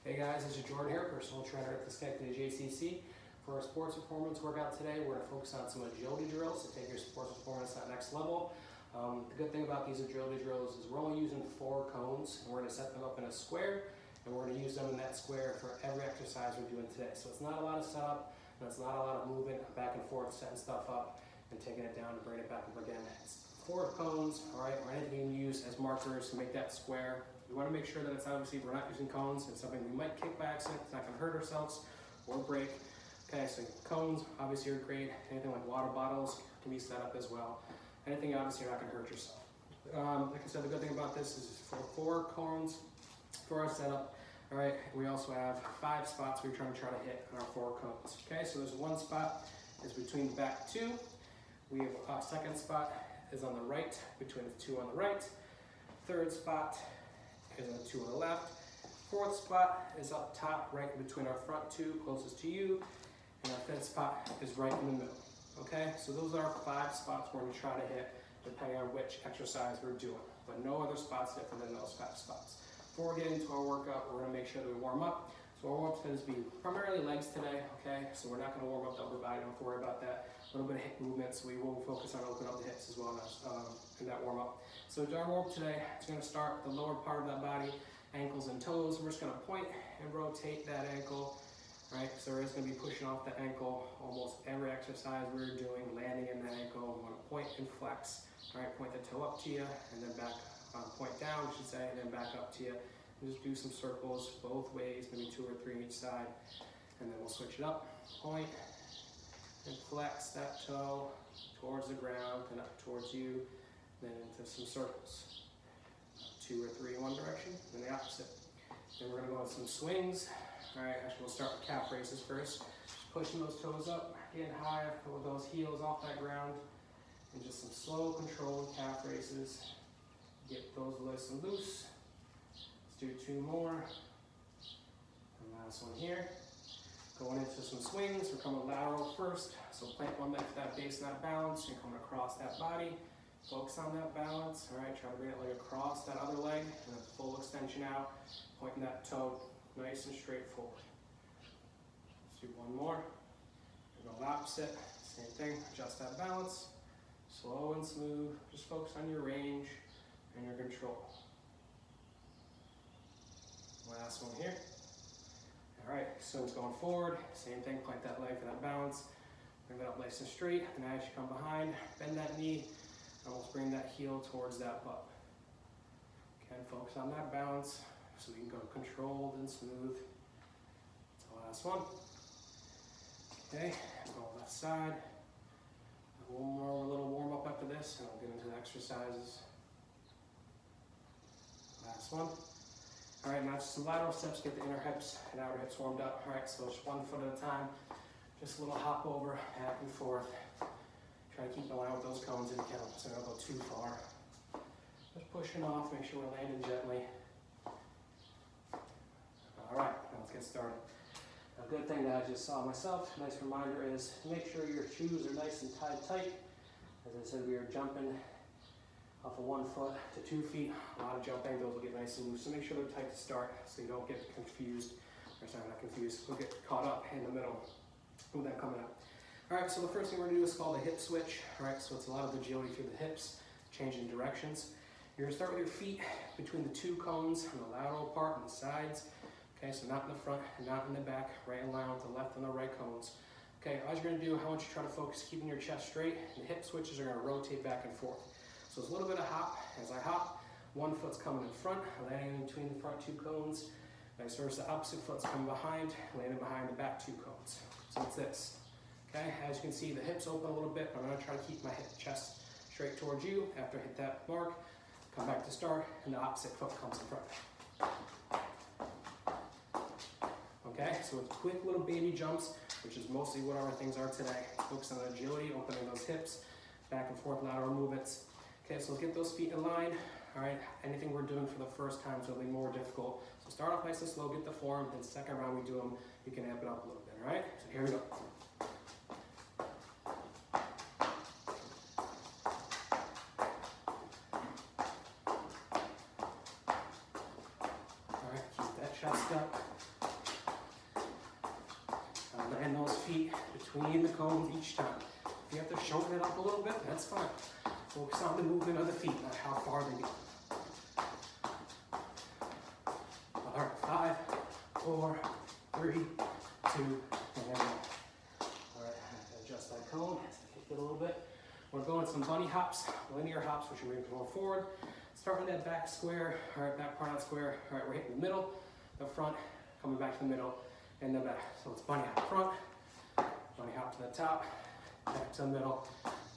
Hey guys, this is Jordan here, personal trainer at the Schenectady JCC. For our sports performance workout today, we're going to focus on some agility drills to take your sports performance to that next level. The good thing about these agility drills is we're only using 4 cones, and we're going to set them up in a square, and we're going to use them in that square for every exercise we're doing today. So it's not a lot of setup, and it's not a lot of movement back and forth, setting stuff up and taking it down and bringing it back up again. It's 4 cones, all right, or anything you can use as markers to make that square. We want to make sure that it's obviously, we're not using cones. It's something we might kick by accident. It's not going to hurt ourselves or break. Okay, so cones obviously are great. Anything like water bottles can be set up as well. Anything obviously you're not going to hurt yourself. Like I said, the good thing about this is for 4 cones for our setup. All right, we also have 5 spots we're trying to hit on our 4 cones. Okay, so there's 1 spot is between the back 2. We have a second spot is on the right, between the 2 on the right. Third spot is on the 2 on the left. 4th spot is up top, right between our front 2 closest to you. And our 5th spot is right in the middle. Okay, so those are 5 spots we're going to try to hit depending on which exercise we're doing. But no other spots different than those 5 spots. Before we get into our workout, we're going to make sure that we warm up. So our warm-up is going to be primarily legs today, okay? So we're not going to warm up the upper body, don't have to worry about that. A little bit of hip movements, we will focus on opening up the hips as well in that warm-up. So our warm-up today is going to start the lower part of that body, ankles and toes. We're just going to point and rotate that ankle, right? So we're just going to be pushing off the ankle almost every exercise we're doing, landing in that ankle. We want to point and flex, all right? Point the toe up to you and then back, point down, I should say, and then back up to you. And just do some circles both ways, maybe 2 or 3 each side, and then we'll switch it up. Point and flex that toe towards the ground and up towards you, then into some circles. 2 or 3 in one direction, then the opposite. Then we're gonna go with some swings. All right, actually we'll start with calf raises first. Just pushing those toes up, getting high, pull those heels off that ground, and just some slow controlled calf raises. Get those nice and loose. Let's do 2 more. And last one here. Going into some swings, we're coming lateral first. So plant one leg for that base and that balance. You're coming across that body. Focus on that balance. All right, try to bring it like across that other leg and then full extension out. Pointing that toe nice and straight forward. Let's do 1 more. And go opposite. Same thing, adjust that balance. Slow and smooth. Just focus on your range and your control. Last one here. All right, so it's going forward. Same thing, plant that leg for that balance. Bring that up nice and straight. And as you come behind, bend that knee. Almost bring that heel towards that butt. Again, focus on that balance so we can go controlled and smooth. That's the last one. Okay, go left side. 1 more little warm up after this, and I'll get into the exercises. Last one. All right, now just some lateral steps, get the inner hips and outer hips warmed up. All right, so just 1 foot at a time. Just a little hop over, back and forth. Try to keep in line with those cones if you can, so don't go too far. Just pushing off, make sure we're landing gently. All right, now let's get started. A good thing that I just saw myself, nice reminder, is make sure your shoes are nice and tied tight. As I said, we are jumping off of 1 foot to 2 feet. A lot of jumping, those will get nice and loose. So make sure they're tight to start so you don't get confused. Or sorry, not confused, we'll get caught up in the middle with that coming up. All right, so the first thing we're gonna do is called a hip switch. All right, so it's a lot of agility through the hips, changing directions. You're gonna start with your feet between the 2 cones on the lateral part and the sides. Okay, so not in the front and not in the back, right in line with the left and the right cones. Okay, as you're gonna do, I want you to try to focus keeping your chest straight, and the hip switches are gonna rotate back and forth. So it's a little bit of hop. As I hop, 1 foot's coming in front, landing in between the front 2 cones. Vice versa, opposite foot's coming behind, landing behind the back 2 cones. So it's this. Okay, as you can see, the hips open a little bit, but I'm gonna try to keep my chest straight towards you. After I hit that mark, come back to start, and the opposite foot comes in front. Okay, so it's quick little baby jumps, which is mostly what our things are today. Focus on agility, opening those hips, back and forth lateral movements. Okay, so let's get those feet in line. All right, anything we're doing for the first time is going to be more difficult. So start off nice and slow, get the form, then second round we do them, you can amp it up a little bit, all right? So here we go. All right, keep that chest up. Land those feet between the cones each time. If you have to shorten it up a little bit, that's fine. Focus on the movement of the feet, not how far they go. All right, 5, 4, 3, 2, and 1. All right, adjust that cone, kick it a little bit. We're going some bunny hops, linear hops, which are moving forward. Starting that back square, all right, back part out square. All right, we're hitting the middle, the front, coming back to the middle, and the back. So it's bunny hop front, bunny hop to the top, back to the middle,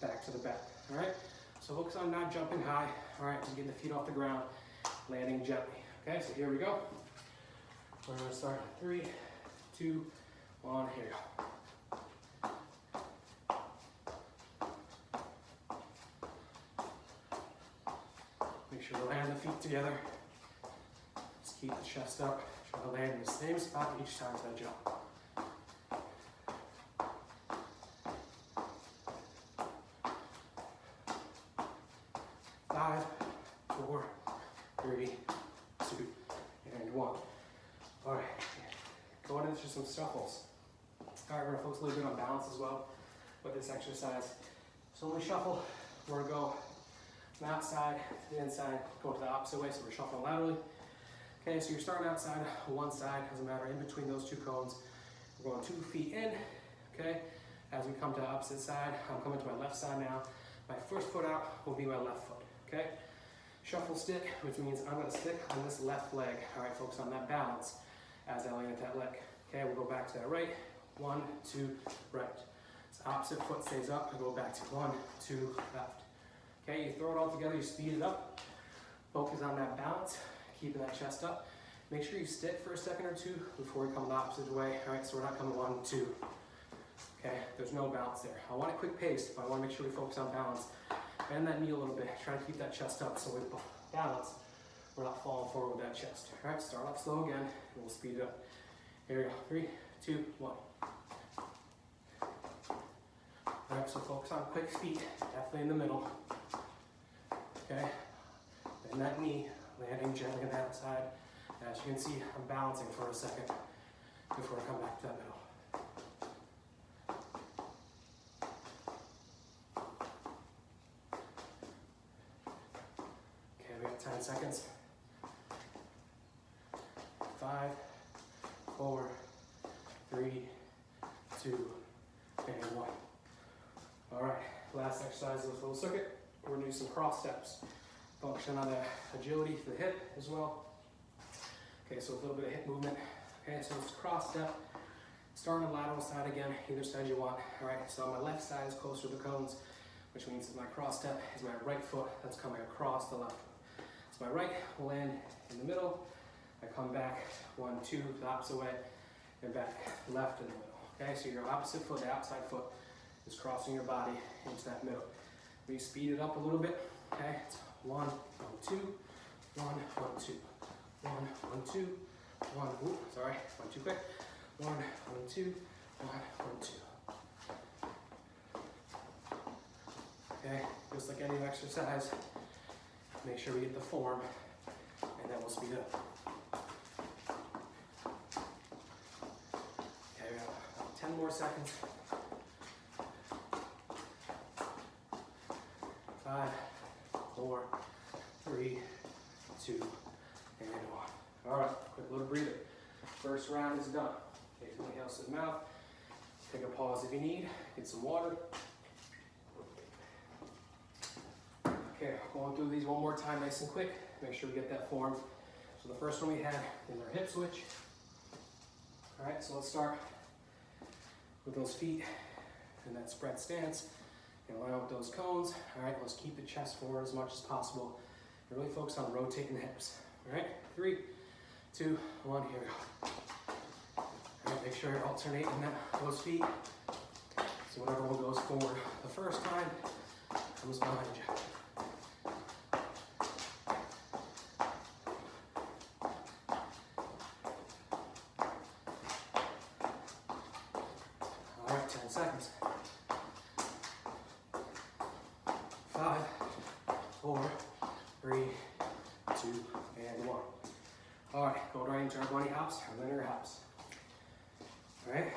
back to the back. All right, so focus on not jumping high. All right, just getting the feet off the ground, landing gently. Okay, so here we go. We're gonna start 3, 2, 1, here we go. Make sure to land the feet together. Just keep the chest up. Try to land in the same spot each time as I jump. 5, 4, 3, 2, and 1. All right, going into some shuffles. All right, we're gonna focus a little bit on balance as well with this exercise. So when we shuffle, we're gonna go from the outside to the inside, go to the opposite way, so we're shuffling laterally. Okay, so you're starting outside, one side, doesn't matter, in between those two cones. We're going 2 feet in, okay? As we come to the opposite side, I'm coming to my left side now. My first foot out will be my left foot, okay? Shuffle stick, which means I'm gonna stick on this left leg. All right, focus on that balance as I land at that leg. Okay, we'll go back to that right, 1, 2, right. So opposite foot stays up, I go back to 1, 2, left. Okay, you throw it all together, you speed it up. Focus on that balance, keeping that chest up. Make sure you stick for a second or two before we come the opposite way. All right, so we're not coming 1, 2. Okay, there's no balance there. I want a quick pace, but I want to make sure we focus on balance. Bend that knee a little bit, try to keep that chest up so we balance. We're not falling forward with that chest. All right, start off slow again, and we'll speed it up. Here we go, 3, 2, 1. All right, so focus on quick feet, definitely in the middle. Okay, bend that knee, landing gently on the outside. As you can see, I'm balancing for a second before I come back to that middle. Okay, we got 10 seconds. 5, 4, 3, 2, and 1. All right, last exercise of this little circuit. We're gonna do some cross steps. Function on the agility for the hip as well. Okay, so a little bit of hip movement. Okay, so it's cross step. Starting on the lateral side again, either side you want. All right, so my left side is closer to the cones, which means my cross step is my right foot that's coming across the left foot. So my right will land in the middle. I come back 1, 2, the opposite way, and back left in the middle. Okay, so your opposite foot, the outside foot, is crossing your body into that middle. We speed it up a little bit. Okay, it's 1, 1, 2, 1, 1, 2, 1, 1, 2, 1. Ooh, sorry, went too quick. 1, 1, 2, 1, 1, 2. Okay, just like any exercise, make sure we get the form, and then we'll speed it up. Okay, we have 10 more seconds. 5, 4, 3, 2, and 1. All right, quick little breather. First round is done. Okay, so inhale to the mouth. Take a pause if you need. Get some water. Okay, going through these one more time, nice and quick. Make sure we get that form. So the first one we had is our hip switch. All right, so let's start with those feet in that spread stance. And line up with those cones. All right, let's keep the chest forward as much as possible. And really focus on rotating the hips. All right, 3, 2, 1, here we go. All right, make sure you're alternating those feet. So whatever one goes forward the first time comes behind you. All right, 10 seconds. 5, 4, 3, 2, and 1. All right, go right into our bunny hops, our linear hops. All right,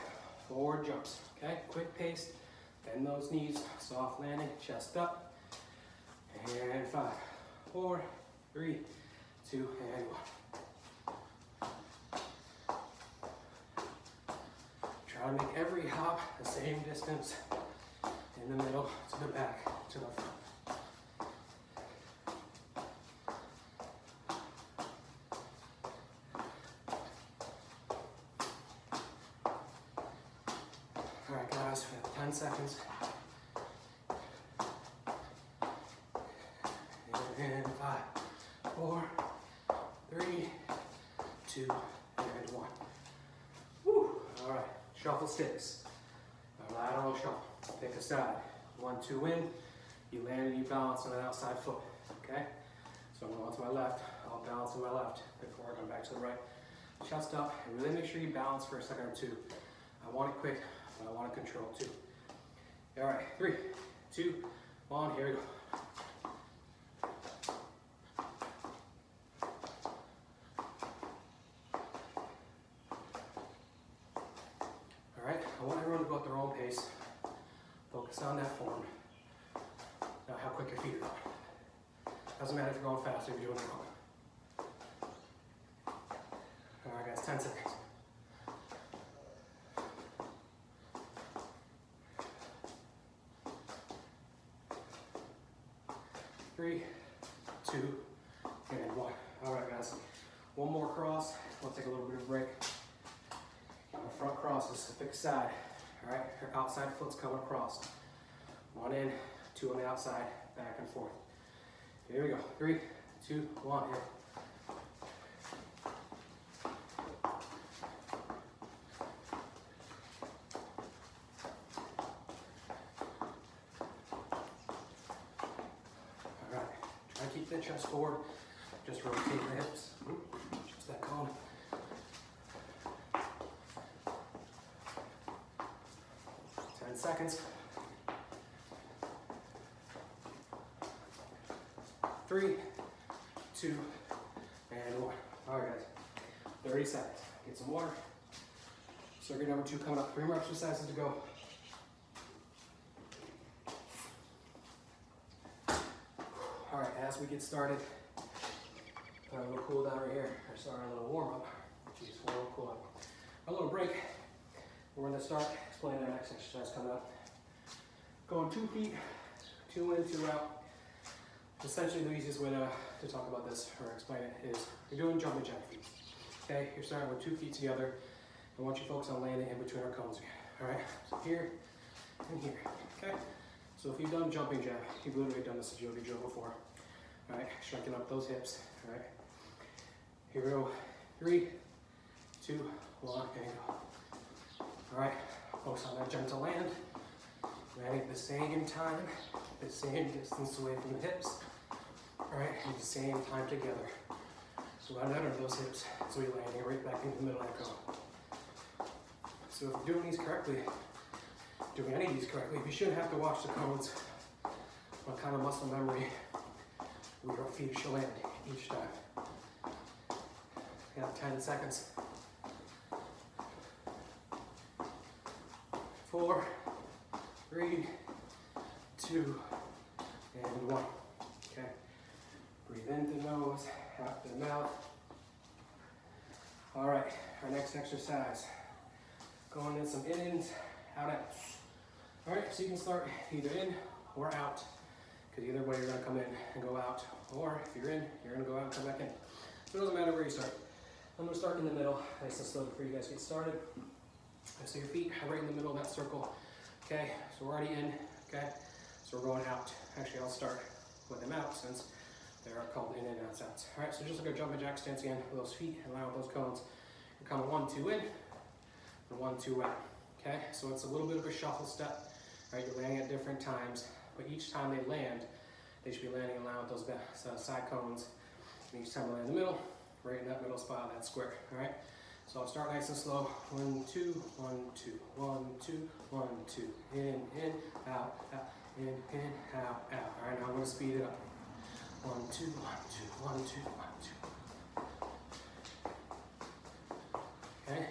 forward jumps. Okay, quick pace. Bend those knees, soft landing, chest up. And 5, 4, 3, 2, and 1. Try to make every hop the same distance in the middle to the back to the front. All right, guys, we have 10 seconds. And 5, 4, 3, 2, and 1. Woo. All right, shuffle sticks. A lateral shuffle. Pick a side. 1, 2 in. You land and you balance on an outside foot. Okay? So I'm going to my left. I'll balance on my left before I come back to the right. Chest up, and really make sure you balance for a second or two. I want it quick, but I want to control too. All right, 3, 2, 1. Here we go. I want everyone to go at their own pace. Focus on that form. Not how quick your feet are going. Doesn't matter if you're going fast or if you're doing it wrong. All right, guys, 10 seconds. Three, 2, and 1. All right, guys. One more cross. We'll take a little bit of a break. Our front crosses, pick a side. All right, your outside foot's coming across. 1 in, 2 on the outside, back and forth. Here we go. 3, 2, 1, hit. All right, try to keep the chest forward. Just rotate the hips. Just that cone. 10 seconds. 3, 2, and 1. All right, guys. 30 seconds. Get some water. Circuit number 2 coming up. 3 more exercises to go. All right, as we get started, a little cool down right here. Or sorry, a little warm up. Jeez, a little cool up. A little break. We're going to start explaining our next exercise coming up. Going 2 feet, 2 in, 2 out. Essentially, the easiest way to talk about this or explain it is you're doing jumping jack feet. Okay, you're starting with 2 feet together. I want you to focus on landing in between our cones again. All right, so here and here. Okay, so if you've done jumping jack, you've literally done this agility drill before. All right, strengthen up those hips. All right, here we go. 3, 2, 1, and go. All right, focus on that gentle land. Landing at the same time, the same distance away from the hips. All right, and the same time together. So I'm under those hips, so you're landing right back into the middle of that cone. So if you're doing these correctly, doing any of these correctly, you shouldn't have to watch the cones. What kind of muscle memory your feet should land each time. You have 10 seconds. 4, 3, 2, and 1. Okay. Breathe in the nose, out the mouth. All right, our next exercise. Going in some in-ins, out-outs. All right, so you can start either in or out, because either way you're gonna come in and go out, or if you're in, you're gonna go out and come back in. So it doesn't matter where you start. I'm gonna start in the middle, nice and slow before you guys get started. So your feet are right in the middle of that circle. Okay, so we're already in, okay? So we're going out. Actually, I'll start with them out since they are called in and outs. All right, so just like a jumping jack stance again with those feet and line with those cones. You're coming 1, 2 in, and 1, 2 out. Okay, so it's a little bit of a shuffle step. Right, you're landing at different times, but each time they land, they should be landing in line with those side cones. And each time they land in the middle, right in that middle spot, that square. All right. So I'll start nice and slow. 1, 2, 1, 2, 1, 2, 1, 2. In, out, out, in, out, out. All right, now I'm going to speed it up. 1, 2, 1, 2, 1, 2, 1, 2. Okay,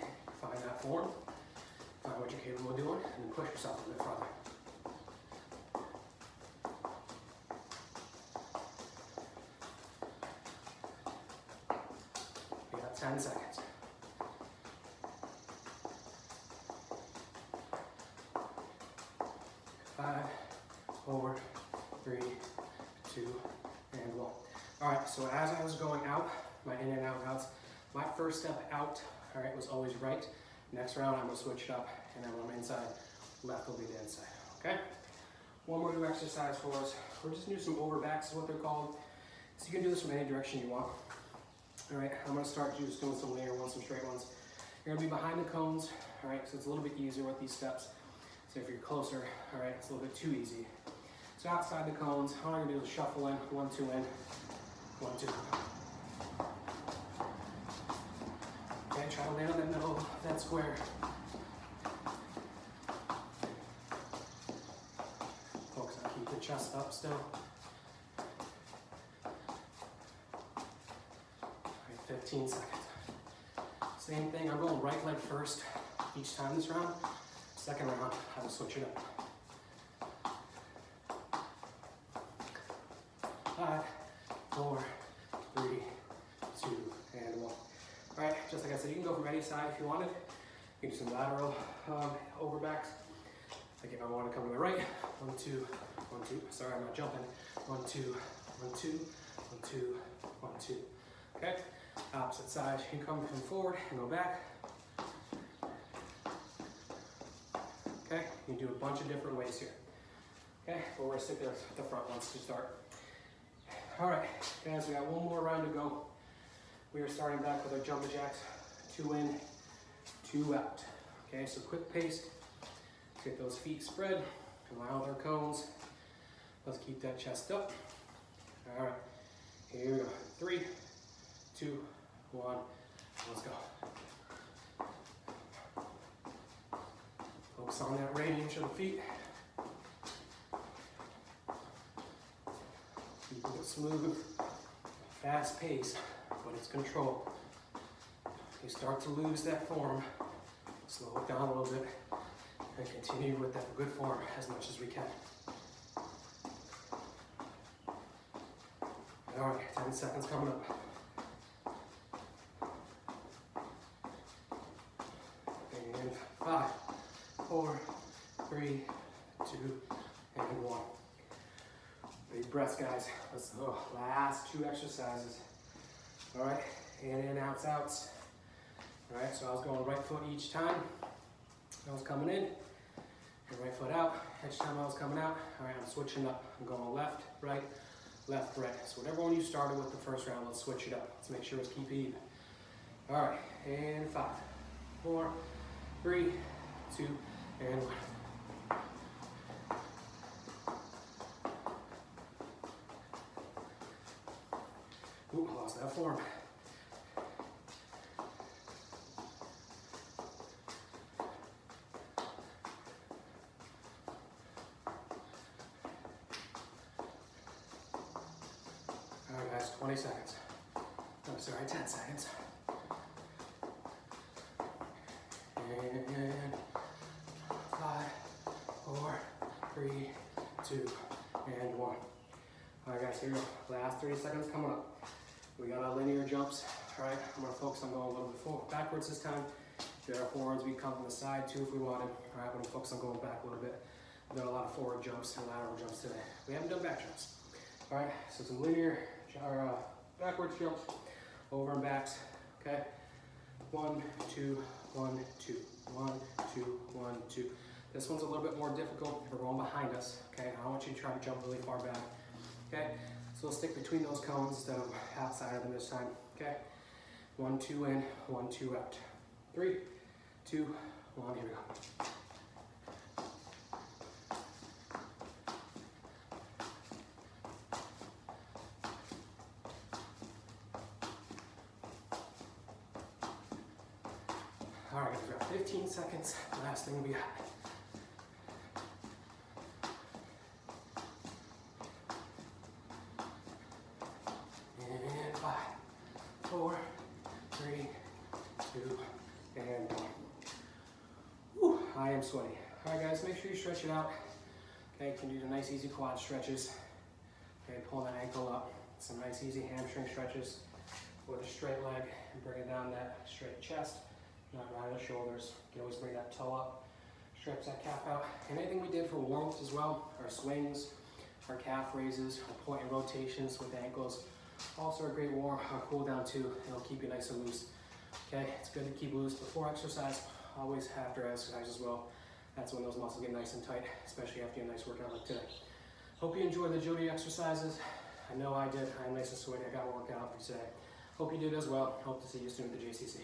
find that form. Find what you're capable of doing, and then push yourself a bit farther. You got 10 seconds. 5, 4, 3, 2, and 1. All right, so as I was going out, my in and out routes, my first step out, all right, was always right. Next round, I'm gonna switch it up, and then when I'm inside, left will be the inside, okay? One more new exercise for us. We're just gonna do some overbacks is what they're called. So you can do this from any direction you want. All right, I'm gonna start just doing some linear ones, some straight ones. You're gonna be behind the cones, all right, so it's a little bit easier with these steps. So if you're closer, all right, it's a little bit too easy. So outside the cones, all I'm gonna do is shuffle in, 1, 2 in, 1, 2. Okay, try to land on the middle of that square. Focus on keep the chest up still. All right, 15 seconds. Same thing, I'm going right leg first each time this round. Second round, I will switch it up. 5, 4, 3, 2, and 1. All right, just like I said, you can go from any side if you wanted. You can do some lateral overbacks. Like if I want to come to my right, 1, 2, 1, 2. Sorry, I'm not jumping. 1, 2, 1, 2, 1, 2, 1, 2. Okay, opposite side, you can come forward and go back. Okay, you can do a bunch of different ways here. Okay, but we're gonna stick to the front ones to start. All right, guys, we got one more round to go. We are starting back with our jumping jacks. 2 in, 2 out. Okay, so quick pace. Get those feet spread. Come out with our cones. Let's keep that chest up. All right, here we go. 3, 2, 1, let's go. Focus on that range of the feet. Keep it smooth, fast pace, but it's controlled. You start to lose that form, slow it down a little bit, and continue with that good form as much as we can. All right, 10 seconds coming up. And 5, 4, 3, 2, and 1. Big breaths, guys. Let's go. Last 2 exercises. All right, in, outs, outs. All right, so I was going right foot each time. I was coming in, and right foot out. Each time I was coming out, all right, I'm switching up. I'm going left, right. So whatever one you started with the first round, let's switch it up. Let's make sure it's keep it even. All right, and 5, 4, 3, 2, and 1. Ooh, lost that form. All right, guys, 20 seconds. Oh, sorry, 10 seconds. And 5, 4, 3, 2, and 1. All right, guys, here we go. Last 30 seconds coming up. We got our linear jumps. All right, I'm gonna focus on going a little bit forward, backwards this time. There are forwards, we come from the side too if we wanted. All right, I'm gonna focus on going back a little bit. We've done a lot of forward jumps and lateral jumps today. We haven't done back jumps. All right, so some linear, backwards jumps, over and backs, okay? 1, 2, 1, 2, 1, 2, 1, 2. This one's a little bit more difficult if we're going behind us, okay? I don't want you to try to jump really far back, okay? So we'll stick between those cones instead of outside of them this time, okay? 1, 2 in, 1, 2 out. 3, 2, 1, here we go. All right, we've got 15 seconds. Last thing we got. And 5, 4, 3, 2, and 1. Whew. I am sweaty. All right, guys, make sure you stretch it out. Okay, you can do the nice, easy quad stretches. Okay, pull that ankle up. Some nice, easy hamstring stretches with a straight leg and bring it down that straight chest, not right on the shoulders. You can always bring that toe up, stretch that calf out. And anything we did for warmth as well, our swings, our calf raises, our point and rotations with the ankles, also a great warm, cool down too. It'll keep you nice and loose. Okay, it's good to keep loose before exercise, always after exercise as well. That's when those muscles get nice and tight, especially after a nice workout like today. Hope you enjoyed the agility exercises. I know I did. I'm nice and sweaty. I got a workout for today. Hope you did as well. Hope to see you soon at the JCC.